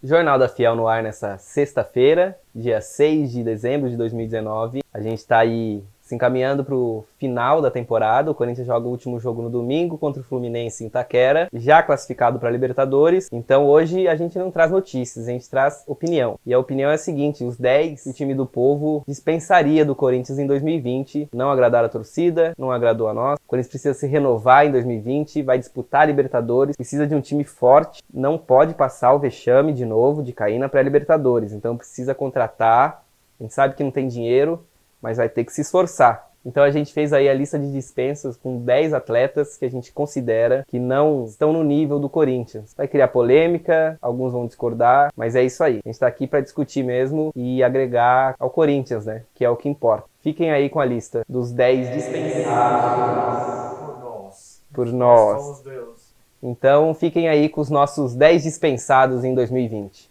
Jornal da Fiel no ar nessa sexta-feira, dia 6 de dezembro de 2019. A gente está aí se encaminhando para o final da temporada. O Corinthians joga o último jogo no domingo contra o Fluminense em Itaquera, já classificado para a Libertadores. Então hoje a gente não traz notícias, a gente traz opinião. E a opinião é a seguinte: os 10 que o time do povo dispensaria do Corinthians em 2020. Não agradaram a torcida, não agradou a nós. O Corinthians precisa se renovar em 2020, vai disputar a Libertadores, precisa de um time forte, não pode passar o vexame de novo de cair na pré-Libertadores. Então precisa contratar, a gente sabe que não tem dinheiro, mas vai ter que se esforçar. Então a gente fez aí a lista de dispensas com 10 atletas que a gente considera que não estão no nível do Corinthians. Vai criar polêmica, alguns vão discordar, mas é isso aí. A gente está aqui para discutir mesmo e agregar ao Corinthians, né? Que é o que importa. Fiquem aí com a lista dos 10 dispensados por nós. Somos Deus. Então fiquem aí com os nossos 10 dispensados em 2020.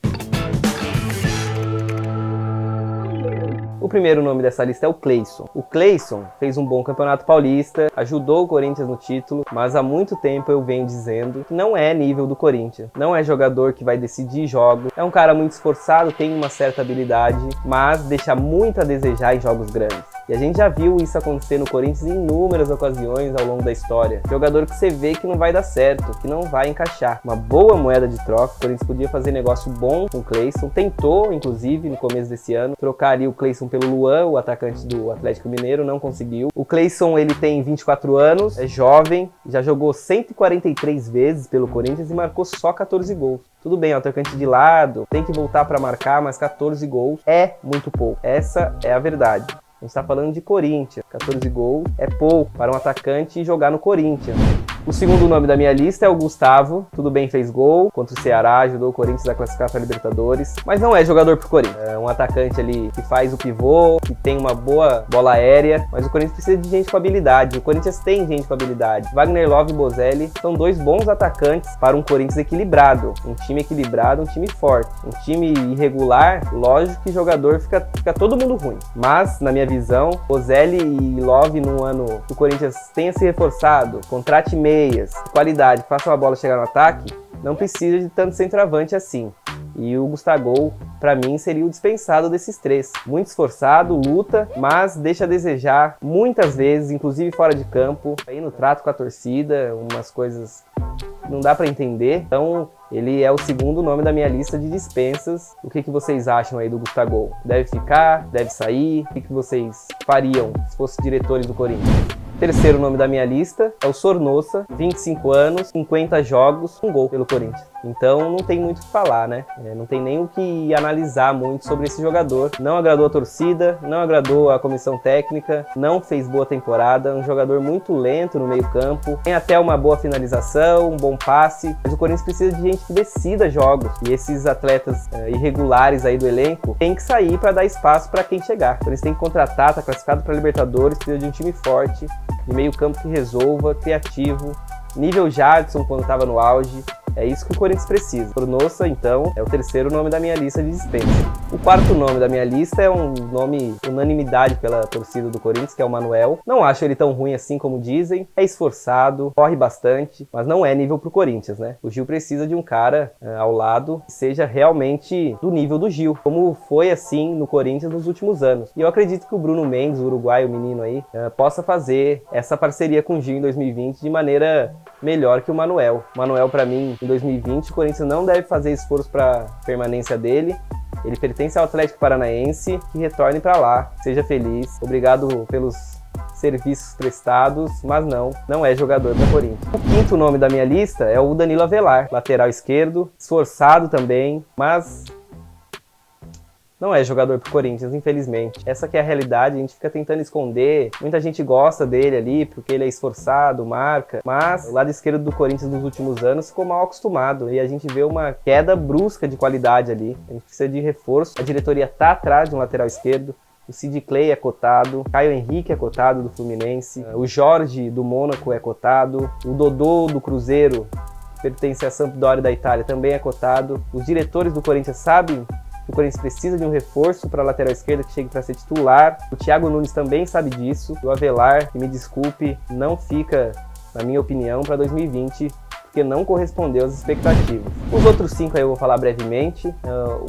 O primeiro nome dessa lista é o Cleison. O Cleison fez um bom campeonato paulista, ajudou o Corinthians no título, mas há muito tempo eu venho dizendo que não é nível do Corinthians. Não é jogador que vai decidir jogos. É um cara muito esforçado, tem uma certa habilidade, mas deixa muito a desejar em jogos grandes. E a gente já viu isso acontecer no Corinthians em inúmeras ocasiões ao longo da história. Jogador que você vê que não vai dar certo, que não vai encaixar. Uma boa moeda de troca, o Corinthians podia fazer negócio bom com o Cleison. Tentou, inclusive, no começo desse ano, trocar ali o Cleison pelo Luan, o atacante do Atlético Mineiro, não conseguiu. O Cleison, ele tem 24 anos, é jovem, já jogou 143 vezes pelo Corinthians e marcou só 14 gols. Tudo bem, o atacante de lado, tem que voltar para marcar, mas 14 gols é muito pouco. Essa é a verdade. A gente está falando de Corinthians. 14 gols é pouco para um atacante jogar no Corinthians. O segundo nome da minha lista é o Gustavo. Tudo bem, fez gol contra o Ceará, ajudou o Corinthians a classificar para a Libertadores, mas não é jogador pro Corinthians. É um atacante ali que faz o pivô, que tem uma boa bola aérea, mas o Corinthians precisa de gente com habilidade. O Corinthians tem gente com habilidade. Wagner Love e Bozelli são dois bons atacantes para um Corinthians equilibrado. Um time equilibrado, um time forte. Um time irregular, lógico que jogador fica todo mundo ruim. Mas, na minha visão, Bozelli e Love num ano que o Corinthians tenha se reforçado, contrate meias, qualidade, faça uma bola chegar no ataque, não precisa de tanto centroavante assim. E o Gustavo, pra mim, seria o dispensado desses três. Muito esforçado, luta, mas deixa a desejar muitas vezes, inclusive fora de campo, aí no trato com a torcida, umas coisas não dá pra entender. Então, ele é o segundo nome da minha lista de dispensas. O que vocês acham aí do Gustavo? Deve ficar? Deve sair? O que vocês fariam se fossem diretores do Corinthians? Terceiro nome da minha lista é o Sornosa, 25 anos, 50 jogos, um gol pelo Corinthians. Então não tem muito o que falar, né? Não tem nem o que analisar muito sobre esse jogador. Não agradou a torcida, não agradou a comissão técnica, não fez boa temporada, um jogador muito lento no meio campo, tem até uma boa finalização, um bom passe, mas o Corinthians precisa de gente que decida jogos. E esses atletas irregulares aí do elenco tem que sair para dar espaço para quem chegar. O Corinthians tem que contratar, tá classificado para Libertadores, precisa de um time forte, de meio campo que resolva, criativo, nível Jadson quando estava no auge. É isso que o Corinthians precisa. Sornosa, então, é o terceiro nome da minha lista de dispensa. O quarto nome da minha lista é um nome unanimidade pela torcida do Corinthians, que é o Manuel. Não acho ele tão ruim assim como dizem. É esforçado, corre bastante, mas não é nível pro Corinthians, né? O Gil precisa de um cara ao lado que seja realmente do nível do Gil, como foi assim no Corinthians nos últimos anos. E eu acredito que o Bruno Mendes, o uruguaio, o menino aí, possa fazer essa parceria com o Gil em 2020 de maneira melhor que o Manuel. O Manuel, pra mim, em 2020, o Corinthians não deve fazer esforço para permanência dele. Ele pertence ao Atlético Paranaense, que retorne para lá. Seja feliz. Obrigado pelos serviços prestados, mas não é jogador para Corinthians. O quinto nome da minha lista é o Danilo Avelar, lateral esquerdo, esforçado também, mas não é jogador pro Corinthians, infelizmente. Essa que é a realidade, a gente fica tentando esconder. Muita gente gosta dele ali, porque ele é esforçado, marca. Mas o lado esquerdo do Corinthians nos últimos anos ficou mal acostumado. E a gente vê uma queda brusca de qualidade ali. A gente precisa de reforço. A diretoria tá atrás de um lateral esquerdo. O Sid Clay é cotado, Caio Henrique é cotado do Fluminense, o Jorge do Mônaco é cotado, o Dodô do Cruzeiro, que pertence à Sampdoria da Itália, também é cotado. Os diretores do Corinthians sabem que o Corinthians precisa de um reforço para a lateral esquerda que chegue para ser titular. O Thiago Nunes também sabe disso. O Avelar, que me desculpe, não fica, na minha opinião, para 2020, porque não correspondeu às expectativas. Os outros 5 aí eu vou falar brevemente.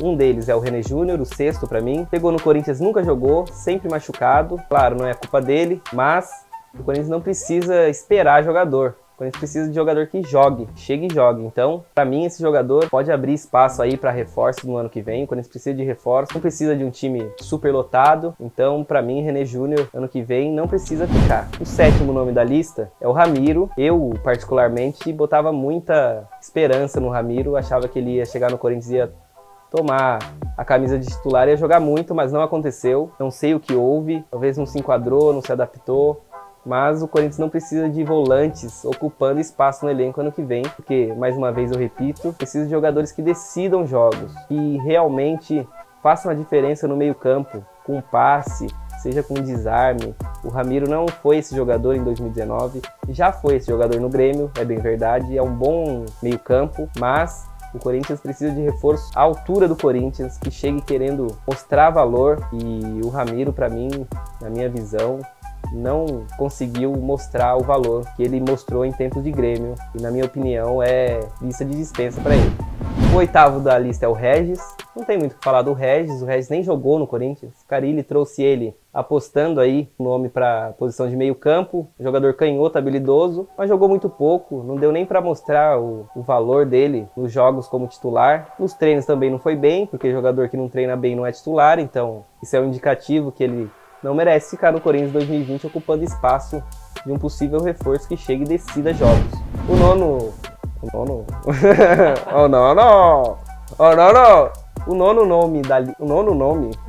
Um deles é o René Júnior, o sexto para mim. Chegou no Corinthians, nunca jogou, sempre machucado. Claro, não é culpa dele, mas o Corinthians não precisa esperar jogador. O Corinthians precisa de jogador que jogue, chegue e jogue. Então, para mim, esse jogador pode abrir espaço aí para reforço no ano que vem. O Corinthians precisa de reforço, não precisa de um time super lotado. Então, para mim, René Júnior, ano que vem, não precisa ficar. O 7º nome da lista é o Ramiro. Eu, particularmente, botava muita esperança no Ramiro. Achava que ele ia chegar no Corinthians e ia tomar a camisa de titular, ia jogar muito, mas não aconteceu. Não sei o que houve, talvez não se enquadrou, não se adaptou. Mas o Corinthians não precisa de volantes ocupando espaço no elenco ano que vem, porque, mais uma vez eu repito, precisa de jogadores que decidam jogos, que realmente façam a diferença no meio-campo, com passe, seja com desarme. O Ramiro não foi esse jogador em 2019, já foi esse jogador no Grêmio, é bem verdade, é um bom meio-campo, mas o Corinthians precisa de reforço à altura do Corinthians, que chegue querendo mostrar valor, e o Ramiro, para mim, na minha visão, não conseguiu mostrar o valor que ele mostrou em tempos de Grêmio, e na minha opinião é lista de dispensa para ele. O 8º da lista é o Regis. Não tem muito o que falar do Regis, o Regis nem jogou no Corinthians. O Carille trouxe ele apostando aí o nome para posição de meio campo, jogador canhoto, habilidoso, mas jogou muito pouco, não deu nem para mostrar o valor dele nos jogos como titular. Nos treinos também não foi bem, porque jogador que não treina bem não é titular, então isso é um indicativo que ele não merece ficar no Corinthians 2020 ocupando espaço de um possível reforço que chegue e decida jogos. O nono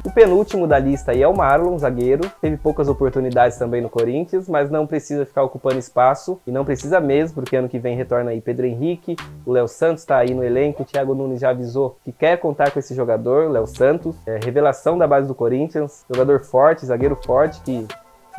o penúltimo da lista aí é o Marlon, zagueiro. Teve poucas oportunidades também no Corinthians, mas não precisa ficar ocupando espaço, e não precisa mesmo, porque ano que vem retorna aí Pedro Henrique, o Léo Santos está aí no elenco, o Thiago Nunes já avisou que quer contar com esse jogador, Léo Santos, revelação da base do Corinthians, jogador forte, zagueiro forte, que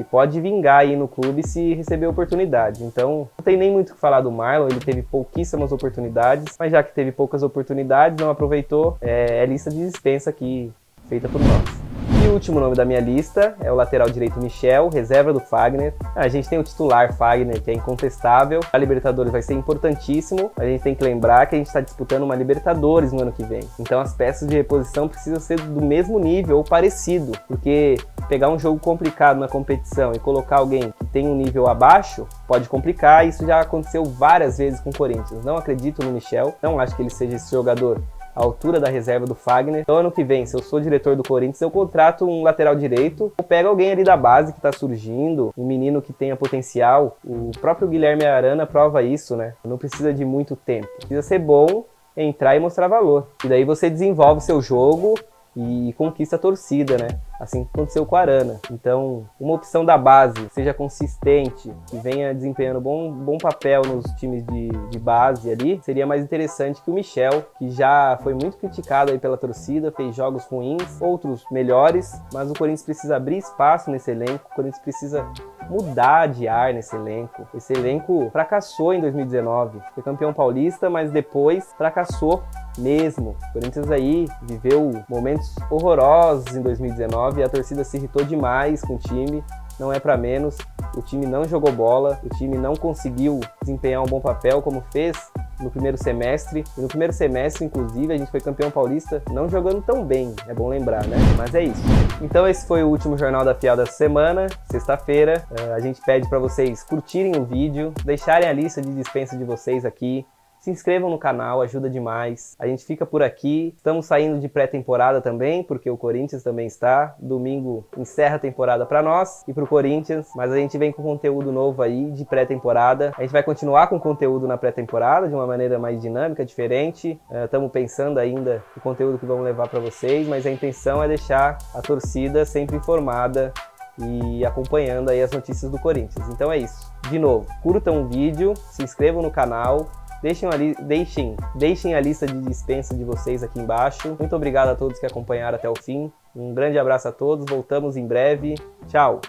pode vingar aí no clube se receber oportunidade. Então, não tem nem muito o que falar do Marlon, ele teve pouquíssimas oportunidades, mas já que teve poucas oportunidades, não aproveitou, é lista de dispensa aqui, feita por nós. E o último nome da minha lista é o lateral direito Michel, reserva do Fagner. A gente tem o titular Fagner, que é incontestável. A Libertadores vai ser importantíssimo. A gente tem que lembrar que a gente está disputando uma Libertadores no ano que vem. Então as peças de reposição precisam ser do mesmo nível ou parecido, porque pegar um jogo complicado na competição e colocar alguém que tem um nível abaixo pode complicar. Isso já aconteceu várias vezes com o Corinthians. Não acredito no Michel, não acho que ele seja esse jogador à altura da reserva do Fagner. Então ano que vem, se eu sou diretor do Corinthians, eu contrato um lateral direito, ou pego alguém ali da base que tá surgindo, um menino que tenha potencial. O próprio Guilherme Arana prova isso, né? Não precisa de muito tempo. Precisa ser bom, entrar e mostrar valor. E daí você desenvolve seu jogo e conquista a torcida, né? Assim que aconteceu com a Arana. Então, uma opção da base, seja consistente, que venha desempenhando bom papel nos times de base ali, seria mais interessante que o Michel, que já foi muito criticado aí pela torcida, fez jogos ruins, outros melhores, mas o Corinthians precisa abrir espaço nesse elenco, o Corinthians precisa mudar de ar nesse elenco. Esse elenco fracassou em 2019, foi campeão paulista, mas depois fracassou mesmo. O Corinthians aí viveu momentos horrorosos em 2019, a torcida se irritou demais com o time, não é para menos. O time não jogou bola, o time não conseguiu desempenhar um bom papel como fez no primeiro semestre. E no primeiro semestre, inclusive, a gente foi campeão paulista não jogando tão bem, é bom lembrar, né? Mas é isso. Então esse foi o último Jornal da Fiel dessa semana, sexta-feira. A gente pede para vocês curtirem o vídeo, deixarem a lista de dispensa de vocês aqui, se inscrevam no canal, ajuda demais. A gente fica por aqui. Estamos saindo de pré-temporada também, porque o Corinthians também está. Domingo encerra a temporada para nós e para o Corinthians, mas a gente vem com conteúdo novo aí de pré-temporada. A gente vai continuar com conteúdo na pré-temporada de uma maneira mais dinâmica, diferente. Estamos pensando ainda no conteúdo que vamos levar para vocês, mas a intenção é deixar a torcida sempre informada e acompanhando aí as notícias do Corinthians. Então é isso. De novo, curtam o vídeo, se inscrevam no canal, deixem a lista de dispensa de vocês aqui embaixo. Muito obrigado a todos que acompanharam até o fim. Um grande abraço a todos, voltamos em breve. Tchau!